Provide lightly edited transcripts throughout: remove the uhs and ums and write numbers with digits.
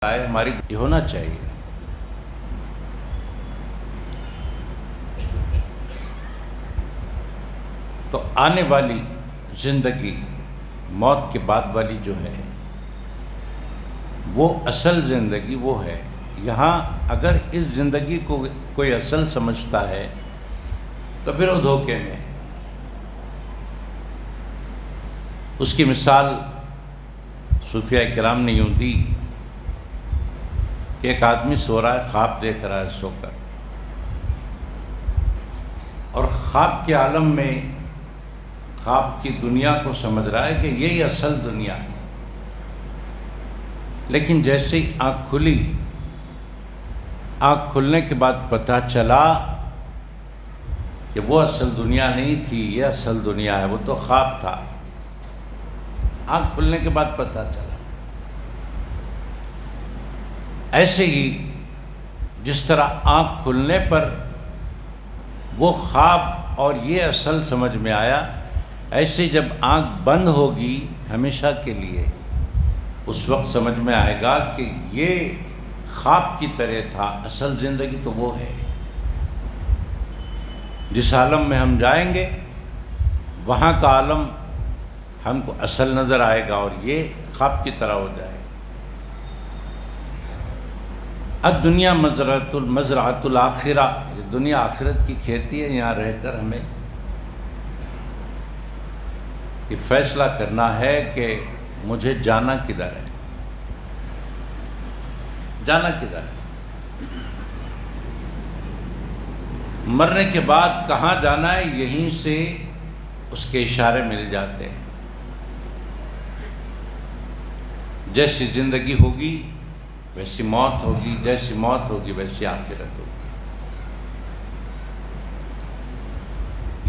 ہماری یہ ہونا چاہیے۔ تو آنے والی زندگی موت کے بعد والی جو ہے وہ اصل زندگی وہ ہے۔ یہاں اگر اس زندگی کو کوئی اصل سمجھتا ہے تو پھر وہ دھوکے میں ہے۔ اس کی مثال صوفیاء کرام نے یوں دی کہ ایک آدمی سو رہا ہے، خواب دیکھ رہا ہے سو کر، اور خواب کے عالم میں خواب کی دنیا کو سمجھ رہا ہے کہ یہی اصل دنیا ہے، لیکن جیسے ہی آنکھ کھلی، آنکھ کھلنے کے بعد پتہ چلا کہ وہ اصل دنیا نہیں تھی، یہ اصل دنیا ہے، وہ تو خواب تھا۔ آنکھ کھلنے کے بعد پتہ چلا۔ ایسے ہی جس طرح آنکھ کھلنے پر وہ خواب اور یہ اصل سمجھ میں آیا، ایسے جب آنکھ بند ہوگی ہمیشہ کے لیے، اس وقت سمجھ میں آئے گا کہ یہ خواب کی طرح تھا، اصل زندگی تو وہ ہے۔ جس عالم میں ہم جائیں گے وہاں کا عالم ہم کو اصل نظر آئے گا اور یہ خواب کی طرح ہو جائے گا۔ الدنیا مزرعۃ الآخرہ، یہ دنیا آخرت کی کھیتی ہے۔ یہاں رہ کر ہمیں یہ فیصلہ کرنا ہے کہ مجھے جانا کدھر ہے، جانا کدھر ہے، مرنے کے بعد کہاں جانا ہے، یہیں سے اس کے اشارے مل جاتے ہیں۔ جیسی زندگی ہوگی ویسی موت ہوگی، جیسی موت ہوگی ویسی آخرت ہوگی۔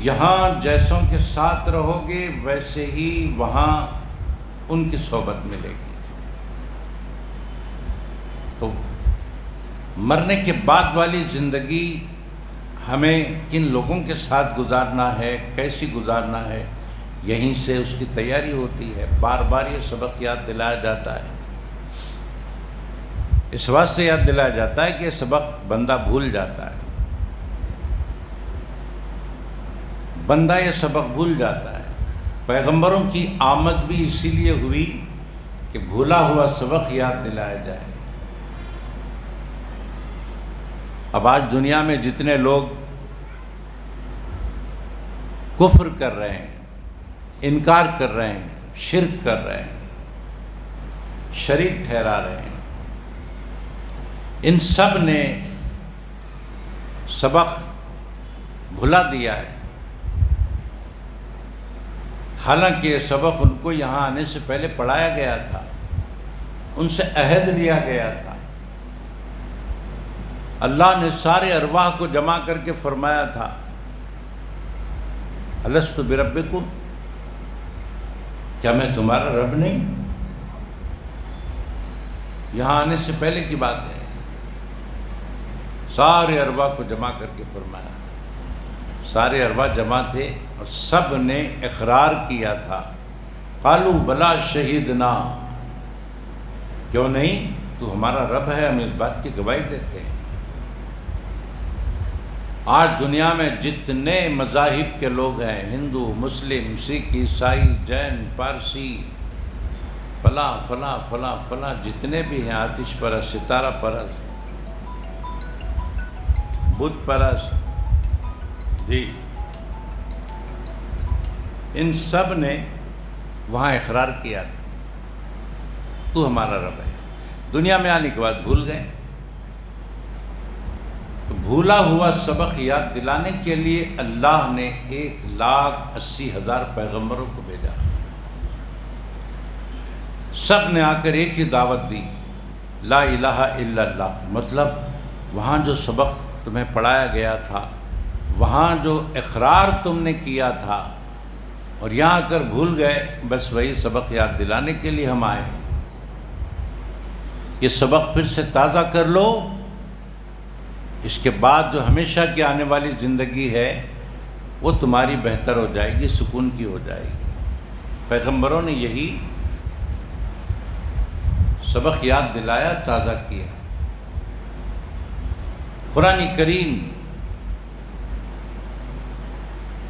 یہاں جیسوں کے ساتھ رہو گے ویسے ہی وہاں ان کی صحبت ملے گی۔ تو مرنے کے بعد والی زندگی ہمیں کن لوگوں کے ساتھ گزارنا ہے، کیسی گزارنا ہے، یہیں سے اس کی تیاری ہوتی ہے۔ بار بار یہ سبق یاد دلایا جاتا ہے، اس واسطے یاد دلایا جاتا ہے کہ یہ سبق بندہ بھول جاتا ہے، بندہ یہ سبق بھول جاتا ہے۔ پیغمبروں کی آمد بھی اسی لیے ہوئی کہ بھولا ہوا سبق یاد دلایا جائے۔ اب آج دنیا میں جتنے لوگ کفر کر رہے ہیں، انکار کر رہے ہیں، شرک کر رہے ہیں، شریک ٹھہرا رہے ہیں، ان سب نے سبق بھلا دیا ہے۔ حالانکہ یہ سبق ان کو یہاں آنے سے پہلے پڑھایا گیا تھا، ان سے عہد لیا گیا تھا۔ اللہ نے سارے ارواح کو جمع کر کے فرمایا تھا، الست بربکم، کیا میں تمہارا رب نہیں؟ یہاں آنے سے پہلے کی بات ہے، سارے ارواح کو جمع کر کے فرمایا۔ سارے ارواح جمع تھے اور سب نے اقرار کیا تھا، قالوا بلا شہیدنا، کیوں نہیں، تو ہمارا رب ہے، ہم اس بات کی گواہی دیتے ہیں۔ آج دنیا میں جتنے مذاہب کے لوگ ہیں، ہندو، مسلم، سکھ، عیسائی، جین، پارسی، فلاں فلاں فلاں فلاں، جتنے بھی ہیں، آتش پرست، ستارہ پرست، بت پرست، جی، ان سب نے وہاں اقرار کیا تھا تو ہمارا رب ہے۔ دنیا میں آنے کے بعد بھول گئے۔ تو بھولا ہوا سبق یاد دلانے کے لیے اللہ نے 1,80,000 پیغمبروں کو بھیجا۔ سب نے آ کر ایک ہی دعوت دی، لا الہ الا اللہ۔ مطلب وہاں جو سبق تمہیں پڑھایا گیا تھا، وہاں جو اقرار تم نے کیا تھا اور یہاں آ کر بھول گئے، بس وہی سبق یاد دلانے کے لیے ہم آئے۔ یہ سبق پھر سے تازہ کر لو، اس کے بعد جو ہمیشہ کی آنے والی زندگی ہے وہ تمہاری بہتر ہو جائے گی، سکون کی ہو جائے گی۔ پیغمبروں نے یہی سبق یاد دلایا، تازہ کیا۔ قرآن کریم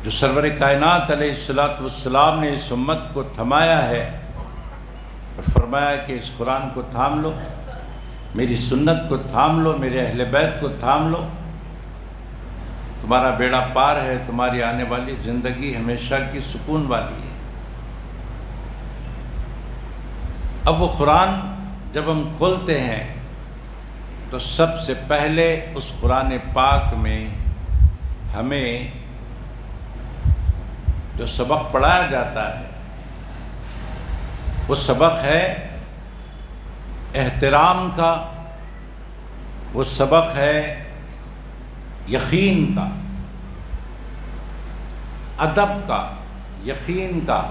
جو سرور کائنات علیہ الصلوۃ والسلام نے اس امت کو تھمایا ہے اور فرمایا کہ اس قرآن کو تھام لو، میری سنت کو تھام لو، میرے اہل بیت کو تھام لو، تمہارا بیڑا پار ہے، تمہاری آنے والی زندگی ہمیشہ کی سکون والی ہے۔ اب وہ قرآن جب ہم کھولتے ہیں تو سب سے پہلے اس قرآن پاک میں ہمیں جو سبق پڑھایا جاتا ہے وہ سبق ہے احترام کا، وہ سبق ہے یقین کا، ادب کا، یقین کا۔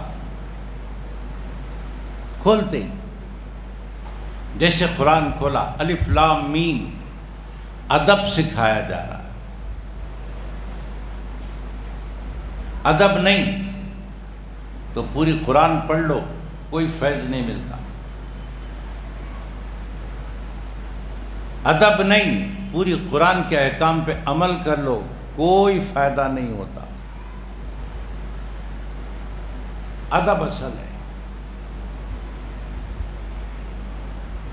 کھولتے ہی جیسے قرآن کھولا، الف لام میم، ادب سکھایا جا رہا ہے۔ ادب نہیں تو پوری قرآن پڑھ لو، کوئی فیض نہیں ملتا۔ ادب نہیں، پوری قرآن کے احکام پہ عمل کر لو، کوئی فائدہ نہیں ہوتا۔ ادب اصل ہے۔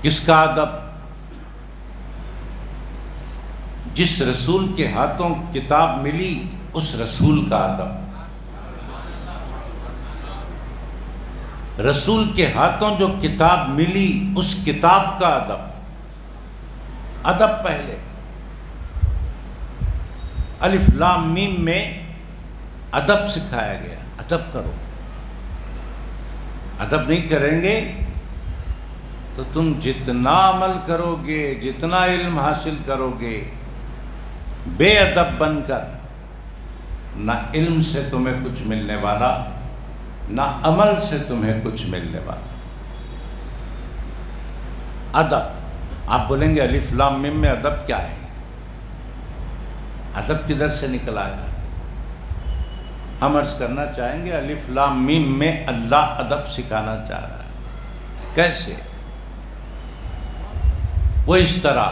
کس کا ادب؟ جس رسول کے ہاتھوں کتاب ملی اس رسول کا ادب۔ رسول کے ہاتھوں جو کتاب ملی اس کتاب کا ادب۔ ادب پہلے۔ الف لام میم میں ادب سکھایا گیا، ادب کرو۔ ادب نہیں کریں گے تو تم جتنا عمل کرو گے، جتنا علم حاصل کرو گے، بے ادب بن کر نہ علم سے تمہیں کچھ ملنے والا، نہ عمل سے تمہیں کچھ ملنے والا۔ ادب۔ آپ بولیں گے الف لام میم میں ادب کیا ہے؟ ادب کدھر سے نکل آیا؟ ہم عرض کرنا چاہیں گے الف لام میم میں اللہ ادب سکھانا چاہ رہا ہے۔ کیسے؟ وہ اس طرح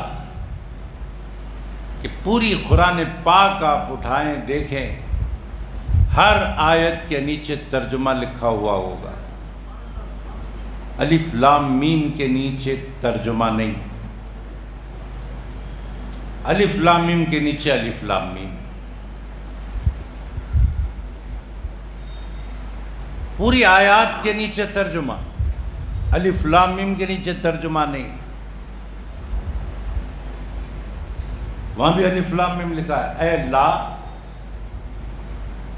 کہ پوری قرآن پاک آپ اٹھائیں دیکھیں، ہر آیت کے نیچے ترجمہ لکھا ہوا ہوگا۔ الف لام میم کے نیچے ترجمہ نہیں، الف لام میم کے نیچے الف لام میم۔ پوری آیات کے نیچے ترجمہ، الف لام میم کے نیچے ترجمہ نہیں۔ وہاں بھی الف لام میم لکھا ہے، اے اللہ،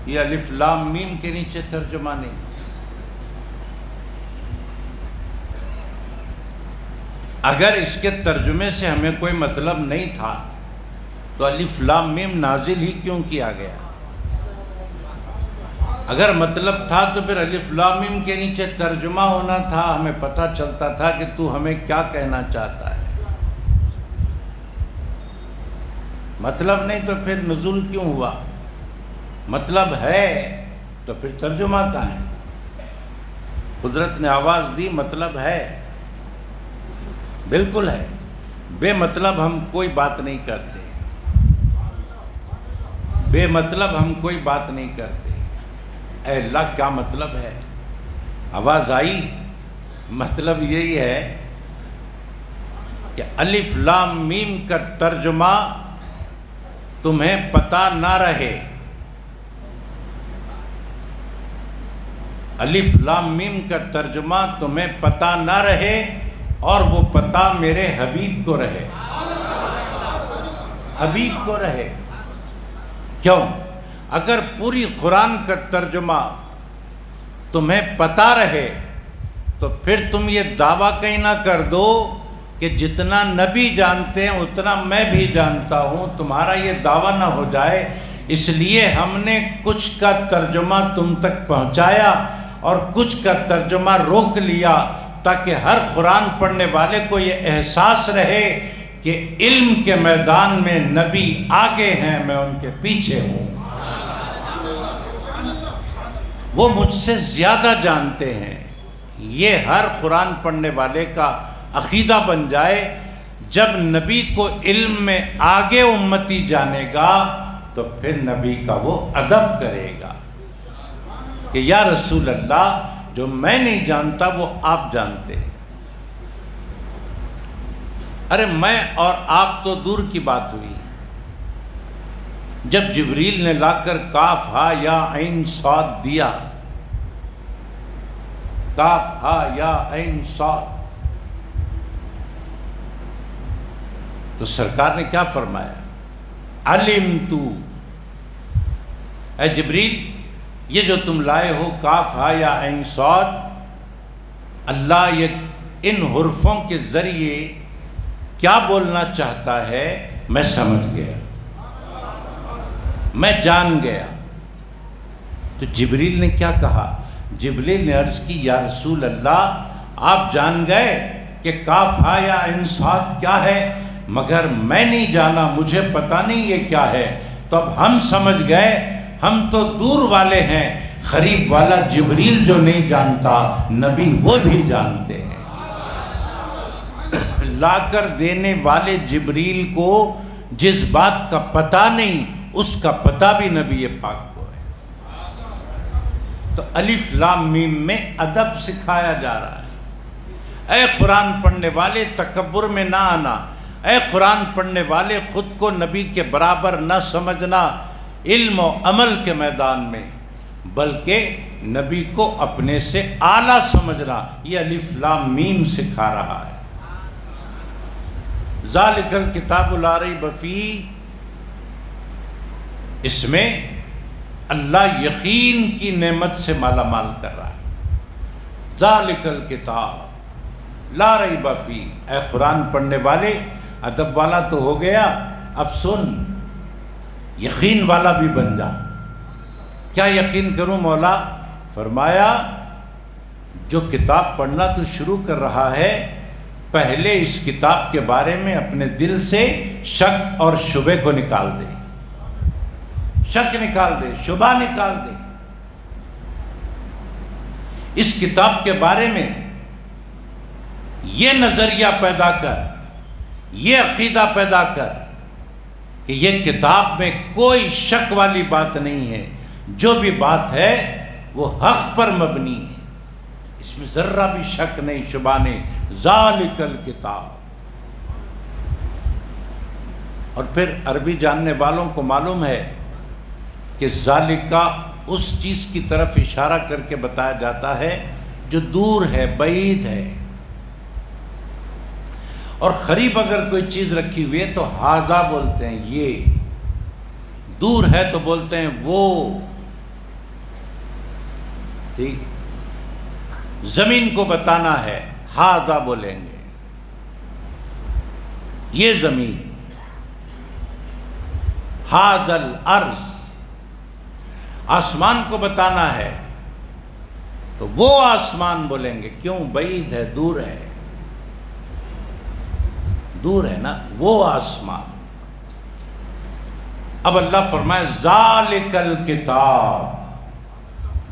یہ الف لام میم کے نیچے ترجمہ نہیں۔ اگر اس کے ترجمے سے ہمیں کوئی مطلب نہیں تھا تو الف لام میم نازل ہی کیوں کیا گیا؟ اگر مطلب تھا تو پھر الف لام میم کے نیچے ترجمہ ہونا تھا، ہمیں پتہ چلتا تھا کہ تو ہمیں کیا کہنا چاہتا ہے۔ مطلب نہیں تو پھر نزول کیوں ہوا؟ مطلب ہے تو پھر ترجمہ کہاں ہے؟ قدرت نے آواز دی، مطلب ہے، بالکل ہے۔ بے مطلب ہم کوئی بات نہیں کرتے، بے مطلب ہم کوئی بات نہیں کرتے۔ اے اللہ کیا مطلب ہے؟ آواز آئی، مطلب یہی ہے کہ الف لام میم کا ترجمہ تمہیں پتہ نہ رہے۔ الف لام میم کا ترجمہ تمہیں پتہ نہ رہے اور وہ پتہ میرے حبیب کو رہے، حبیب کو رہے۔ کیوں؟ اگر پوری قرآن کا ترجمہ تمہیں پتہ رہے تو پھر تم یہ دعویٰ کہیں نہ کر دو کہ جتنا نبی جانتے ہیں اتنا میں بھی جانتا ہوں، تمہارا یہ دعویٰ نہ ہو جائے۔ اس لیے ہم نے کچھ کا ترجمہ تم تک پہنچایا اور کچھ کا ترجمہ روک لیا، تاکہ ہر قرآن پڑھنے والے کو یہ احساس رہے کہ علم کے میدان میں نبی آگے ہیں، میں ان کے پیچھے ہوں، وہ مجھ سے زیادہ جانتے ہیں۔ یہ ہر قرآن پڑھنے والے کا عقیدہ بن جائے. جب نبی کو علم میں آگے امتی جانے گا تو پھر نبی کا وہ ادب کرے گا کہ یا رسول اللہ جو میں نہیں جانتا وہ آپ جانتے ہیں. ارے میں اور آپ تو دور کی بات ہوئی. جب جبریل نے لا کر کاف ہا یا عین صاد دیا، کاف ہا یا عین صاد، تو سرکار نے کیا فرمایا؟ علمت، اے جبریل یہ جو تم لائے ہو کاف ہا یا عین صاد، اللہ یہ ان حرفوں کے ذریعے کیا بولنا چاہتا ہے میں سمجھ گیا، میں جان گیا. تو جبریل نے کیا کہا؟ جبریل نے عرض کی یا رسول اللہ آپ جان گئے کہ کاف ہا یا عین صاد کیا ہے، مگر میں نہیں جانا، مجھے پتہ نہیں یہ کیا ہے. تو اب ہم سمجھ گئے، ہم تو دور والے ہیں، قریب والا جبریل جو نہیں جانتا نبی وہ بھی جانتے ہیں. لا کر دینے والے جبریل کو جس بات کا پتہ نہیں اس کا پتہ بھی نبی پاک کو ہے. تو الف لام میم میں ادب سکھایا جا رہا ہے. اے قرآن پڑھنے والے تکبر میں نہ آنا، اے قرآن پڑھنے والے خود کو نبی کے برابر نہ سمجھنا علم و عمل کے میدان میں، بلکہ نبی کو اپنے سے اعلیٰ سمجھنا. یہ الف لام میم سکھا رہا ہے. ذالک الکتاب لا ریب فیہ، اس میں اللہ یقین کی نعمت سے مالا مال کر رہا ہے. ذالک الکتاب لا ریب فیہ، اے قرآن پڑھنے والے ادب والا تو ہو گیا، اب سن یقین والا بھی بن جا. کیا یقین کروں مولا؟ فرمایا جو کتاب پڑھنا تو شروع کر رہا ہے، پہلے اس کتاب کے بارے میں اپنے دل سے شک اور شبہ کو نکال دے. شک نکال دے، شبہ نکال دے. اس کتاب کے بارے میں یہ نظریہ پیدا کر، یہ عقیدہ پیدا کر کہ یہ کتاب میں کوئی شک والی بات نہیں ہے، جو بھی بات ہے وہ حق پر مبنی ہے، اس میں ذرہ بھی شک نہیں، شبہ نہیں. ذالک الکتاب. اور پھر عربی جاننے والوں کو معلوم ہے کہ ذالکہ اس چیز کی طرف اشارہ کر کے بتایا جاتا ہے جو دور ہے، بعید ہے. اور قریب اگر کوئی چیز رکھی ہوئی ہے تو ہاذا بولتے ہیں، یہ دور ہے تو بولتے ہیں وہ. ٹھیک، زمین کو بتانا ہے ہاذا بولیں گے، یہ زمین. ہاذا الارض، آسمان کو بتانا ہے تو وہ آسمان بولیں گے. کیوں؟ بعید ہے، دور ہے، دور ہے نا وہ آسمان. اب اللہ فرمائے ذالک الکتاب،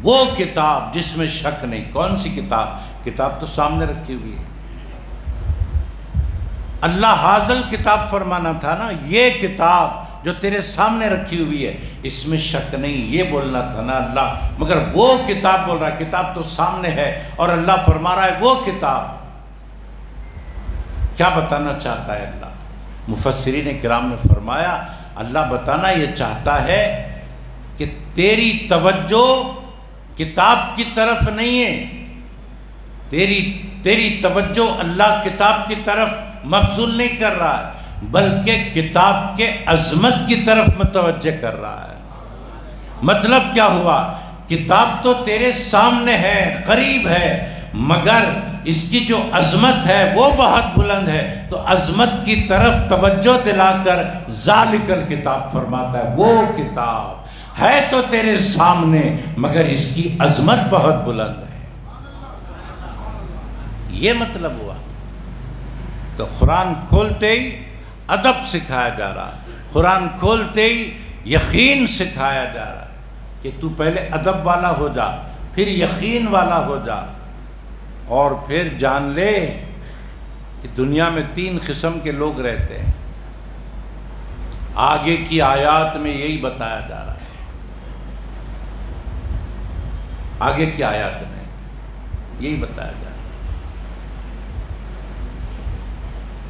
وہ کتاب جس میں شک نہیں. کون سی کتاب؟ کتاب تو سامنے رکھی ہوئی ہے. اللہ حاضل کتاب فرمانا تھا نا، یہ کتاب جو تیرے سامنے رکھی ہوئی ہے اس میں شک نہیں، یہ بولنا تھا نا اللہ. مگر وہ کتاب بول رہا ہے، کتاب تو سامنے ہے، اور اللہ فرما رہا ہے وہ کتاب. کیا بتانا چاہتا ہے اللہ؟ مفسرین کرام نے فرمایا اللہ بتانا یہ چاہتا ہے کہ تیری توجہ کتاب کی طرف نہیں ہے، تیری توجہ اللہ کتاب کی طرف مبذول نہیں کر رہا ہے، بلکہ کتاب کے عظمت کی طرف متوجہ کر رہا ہے. مطلب کیا ہوا؟ کتاب تو تیرے سامنے ہے، قریب ہے، مگر اس کی جو عظمت ہے وہ بہت بلند ہے. تو عظمت کی طرف توجہ دلا کر ذالک الکتاب فرماتا ہے، وہ کتاب ہے تو تیرے سامنے مگر اس کی عظمت بہت بلند ہے. یہ مطلب ہوا. تو قرآن کھولتے ہی ادب سکھایا جا رہا ہے، قرآن کھولتے ہی یقین سکھایا جا رہا ہے کہ تو پہلے ادب والا ہو جا، پھر یقین والا ہو جا، اور پھر جان لے کہ دنیا میں 3 قسم کے لوگ رہتے ہیں. آگے کی آیات میں یہی بتایا جا رہا ہے. آگے کی آیات میں یہی بتایا جا رہا ہے.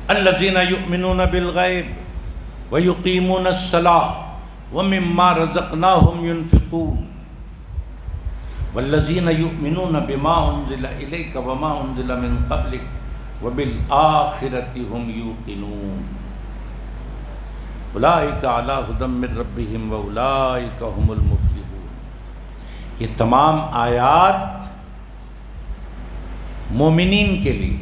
الذین یؤمنون بالغیب ویقیمون الصلاۃ ومما رزقناہم ینفقون والذین یؤمنون بما انزل الیک وما انزل من قبلک وبالآخرۃ ہم یوقنون اولئک علی ھدی من ربہم واولئک هم المفلحون. یہ تمام آیات مومنین کے لیے.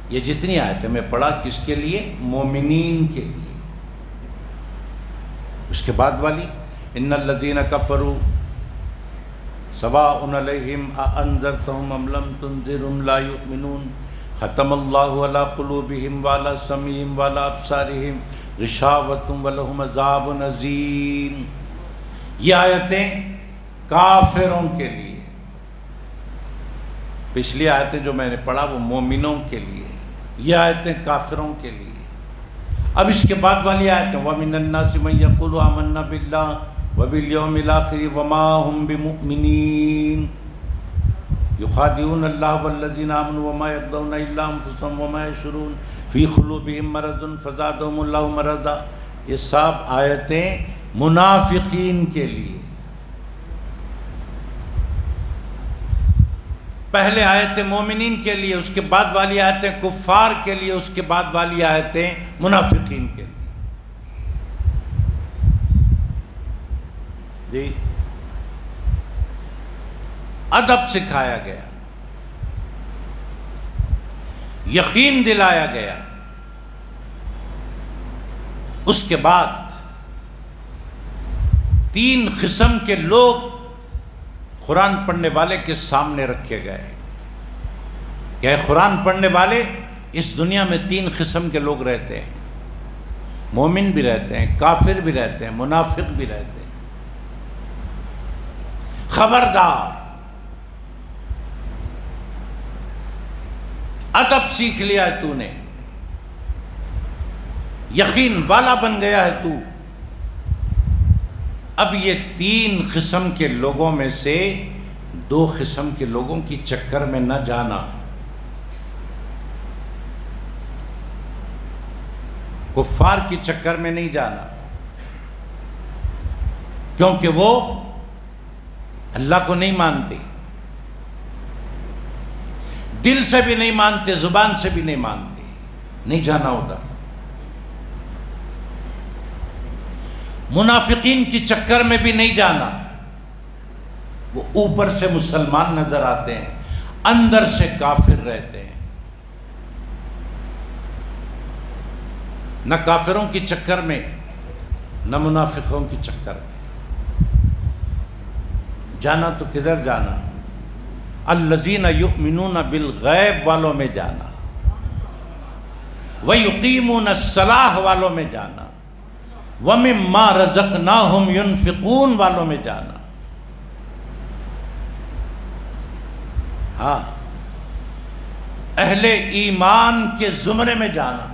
یہ جتنی آیتیں میں پڑھا کس کے لیے؟ مومنین کے لیے. اس کے بعد والی ان الذین کفروا سواء علیہم اانذرتہم ام لم تنذرہم لا یؤمنون ختم اللہ علی قلوبہم وعلی سمعہم وعلی ابصارہم غشاوۃ ولہم عذاب عظیم. یہ آیتیں کافروں کے لیے. پچھلی آیتیں جو میں نے پڑھا وہ مومنوں کے لیے. یہ آیتیں کافروں کے لیے. اب اس کے بعد والی آیتیں وَمِنَ النَّاسِ مَن يَقُولُ آمَنَّا بِاللَّهِ وَبِالْيَوْمِ الْآخِرِ وَمَا هُمْ بِمُؤْمِنِينَ يُخَادِعُونَ اللَّهَ وَالَّذِينَ آمَنُوا وَمَا يَخْدَعُونَ إِلَّا أَنفُسَهُمْ وَمَا يَشْعُرُونَ فِي قُلُوبِهِم مَرَضٌ فَزَادَهُمُ اللَّهُ مَرَضًا. یہ سب آیتیں منافقین کے لیے. پہلے آیتیں مومنین کے لیے، اس کے بعد والی آیتیں کفار کے لیے، اس کے بعد والی آیتیں منافقین کے لیے. جی ادب سکھایا گیا، یقین دلایا گیا. اس کے بعد 3 قسم کے لوگ قرآن پڑھنے والے کے سامنے رکھے گئے کہ قرآن پڑھنے والے اس دنیا میں 3 قسم کے لوگ رہتے ہیں. مومن بھی رہتے ہیں، کافر بھی رہتے ہیں، منافق بھی رہتے ہیں. خبردار، ادب سیکھ لیا ہے تو نے، یقین والا بن گیا ہے تو. اب یہ 3 قسم کے لوگوں میں سے 2 قسم کے لوگوں کی چکر میں نہ جانا. کفار کی چکر میں نہیں جانا، کیونکہ وہ اللہ کو نہیں مانتے، دل سے بھی نہیں مانتے، زبان سے بھی نہیں مانتے. نہیں جانا ادھر. منافقین کی چکر میں بھی نہیں جانا. وہ اوپر سے مسلمان نظر آتے ہیں، اندر سے کافر رہتے ہیں. نہ کافروں کی چکر میں، نہ منافقوں کی چکر میں جانا. تو کدھر جانا؟ الذین یؤمنون بالغیب والوں میں جانا، ویقیمون الصلاۃ والوں میں جانا، وَمِمَّا رَزَقْنَاهُمْ يُنْفِقُونَ والوں میں جانا. ہاں، اہل ایمان کے زمرے میں جانا،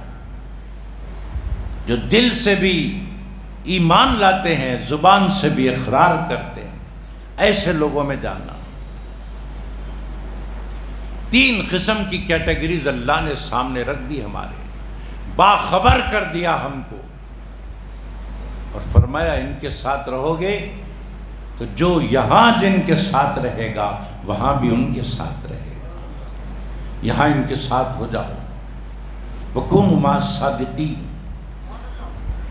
جو دل سے بھی ایمان لاتے ہیں، زبان سے بھی اقرار کرتے ہیں، ایسے لوگوں میں جانا. 3 قسم کی کیٹیگریز اللہ نے سامنے رکھ دی، ہمارے باخبر کر دیا ہم کو، اور فرمایا ان کے ساتھ رہو گے تو جو یہاں جن کے ساتھ رہے گا وہاں بھی ان کے ساتھ رہے گا. یہاں ان کے ساتھ ہو جاؤ. وَكُونُوا مَعَ الصَّادِقِينَ.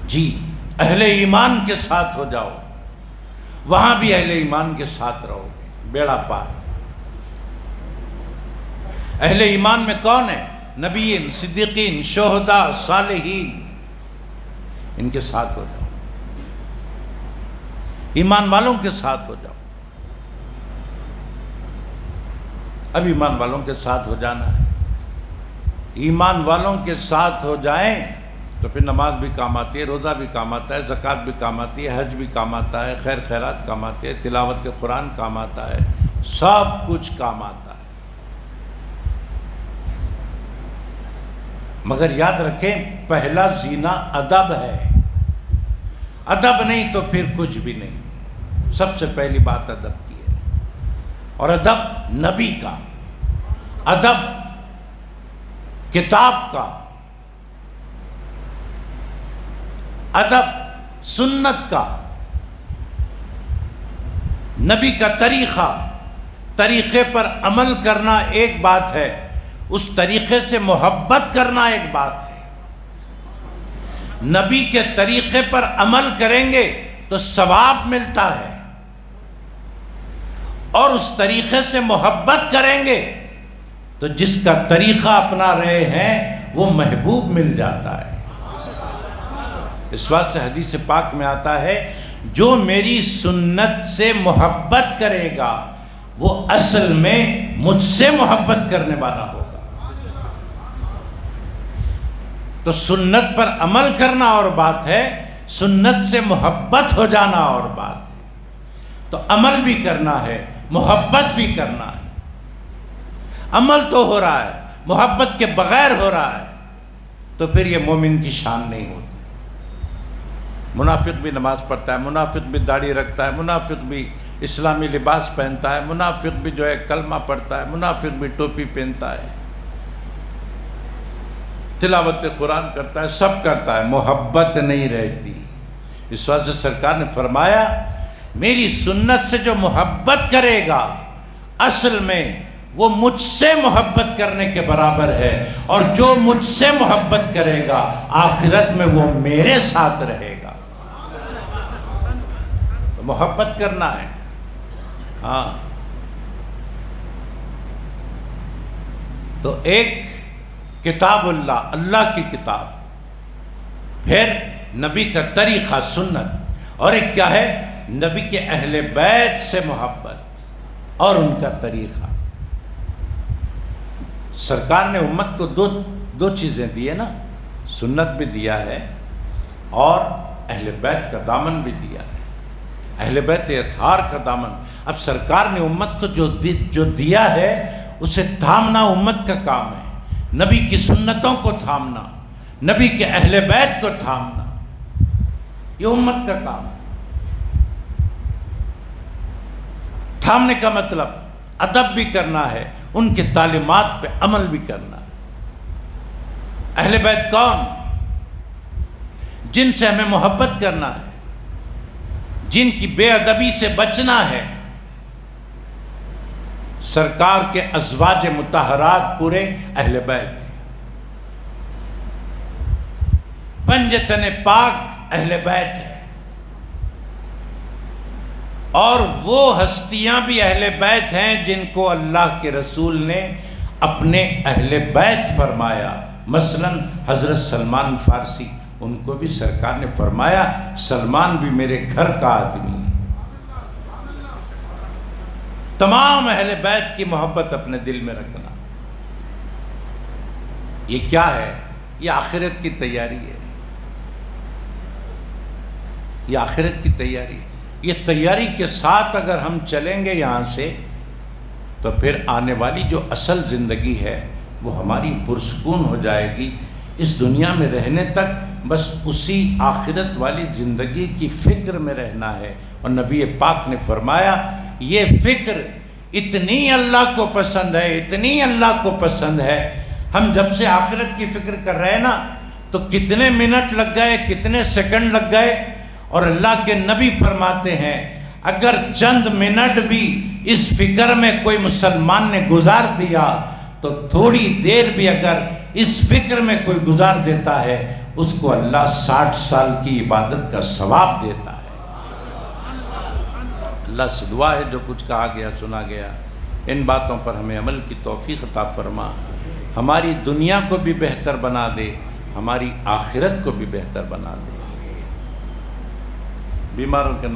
جی اہل ایمان کے ساتھ ہو جاؤ، وہاں بھی اہل ایمان کے ساتھ رہو گے. بیڑا پار. اہل ایمان میں کون ہے؟ نبیین، صدیقین، شہداء، صالحین. ان کے ساتھ ہو جاؤ، ایمان والوں کے ساتھ ہو جاؤ. اب ایمان والوں کے ساتھ ہو جانا ہے. ایمان والوں کے ساتھ ہو جائیں تو پھر نماز بھی کام آتی ہے، روزہ بھی کام آتا ہے، زکوٰۃ بھی کام آتی ہے، حج بھی کام آتا ہے، خیر خیرات کام آتی ہے، تلاوت قرآن کام آتا ہے، سب کچھ کام آتا ہے. مگر یاد رکھیں پہلا زینہ ادب ہے، ادب نہیں تو پھر کچھ بھی نہیں۔ سب سے پہلی بات ادب کی ہے، اور ادب نبی کا، ادب کتاب کا، ادب سنت کا، نبی کا طریقے پر عمل کرنا ایک بات ہے، اس طریقے سے محبت کرنا ایک بات ہے۔ نبی کے طریقے پر عمل کریں گے تو ثواب ملتا ہے، اور اس طریقے سے محبت کریں گے تو جس کا طریقہ اپنا رہے ہیں وہ محبوب مل جاتا ہے۔ اس بات سے حدیث پاک میں آتا ہے جو میری سنت سے محبت کرے گا وہ اصل میں مجھ سے محبت کرنے والا ہوگا۔ تو سنت پر عمل کرنا اور بات ہے، سنت سے محبت ہو جانا اور بات ہے۔ تو عمل بھی کرنا ہے، محبت بھی کرنا ہے۔ عمل تو ہو رہا ہے، محبت کے بغیر ہو رہا ہے تو پھر یہ مومن کی شان نہیں ہوتی۔ منافق بھی نماز پڑھتا ہے، منافق بھی داڑھی رکھتا ہے، منافق بھی اسلامی لباس پہنتا ہے، منافق بھی جو ہے کلمہ پڑھتا ہے، منافق بھی ٹوپی پہنتا ہے، تلاوت قرآن کرتا ہے، سب کرتا ہے، محبت نہیں رہتی۔ اس وجہ سے سرکار نے فرمایا میری سنت سے جو محبت کرے گا اصل میں وہ مجھ سے محبت کرنے کے برابر ہے، اور جو مجھ سے محبت کرے گا آخرت میں وہ میرے ساتھ رہے گا۔ تو محبت کرنا ہے، ہاں۔ تو ایک کتاب اللہ، اللہ کی کتاب، پھر نبی کا طریقہ سنت، اور ایک کیا ہے نبی کے اہل بیت سے محبت اور ان کا طریقہ۔ سرکار نے امت کو دو چیزیں دی ہے نا، سنت بھی دیا ہے اور اہل بیت کا دامن بھی دیا ہے، اہل بیت اطہار کا دامن۔ اب سرکار نے امت کو جو دیا ہے اسے تھامنا امت کا کام ہے، نبی کی سنتوں کو تھامنا، نبی کے اہل بیت کو تھامنا، یہ امت کا کام ہے۔ تھامنے کا مطلب ادب بھی کرنا ہے، ان کے تعلیمات پہ عمل بھی کرنا ہے۔ اہل بیت کون؟ جن سے ہمیں محبت کرنا ہے، جن کی بے ادبی سے بچنا ہے۔ سرکار کے ازواج مطہرات پورے اہل بیت ہیں، پنجتن پاک اہل بیت ہے، اور وہ ہستیاں بھی اہل بیت ہیں جن کو اللہ کے رسول نے اپنے اہل بیت فرمایا۔ مثلا حضرت سلمان فارسی، ان کو بھی سرکار نے فرمایا سلمان بھی میرے گھر کا آدمی ہے۔ تمام اہل بیت کی محبت اپنے دل میں رکھنا، یہ کیا ہے؟ یہ آخرت کی تیاری ہے، یہ آخرت کی تیاری ہے۔ یہ تیاری کے ساتھ اگر ہم چلیں گے یہاں سے تو پھر آنے والی جو اصل زندگی ہے وہ ہماری پرسکون ہو جائے گی۔ اس دنیا میں رہنے تک بس اسی آخرت والی زندگی کی فکر میں رہنا ہے۔ اور نبی پاک نے فرمایا یہ فکر اتنی اللہ کو پسند ہے، اتنی اللہ کو پسند ہے، ہم جب سے آخرت کی فکر کر رہے ہیں نا تو کتنے منٹ لگ گئے، کتنے سیکنڈ لگ گئے، اور اللہ کے نبی فرماتے ہیں اگر چند منٹ بھی اس فکر میں کوئی مسلمان نے گزار دیا تو تھوڑی دیر بھی اگر اس فکر میں کوئی گزار دیتا ہے اس کو اللہ 60 سال کی عبادت کا ثواب دیتا ہے۔ اللہ سے دعا ہے جو کچھ کہا گیا سنا گیا ان باتوں پر ہمیں عمل کی توفیق عطا فرما، ہماری دنیا کو بھی بہتر بنا دے، ہماری آخرت کو بھی بہتر بنا دے۔ بیماروں کے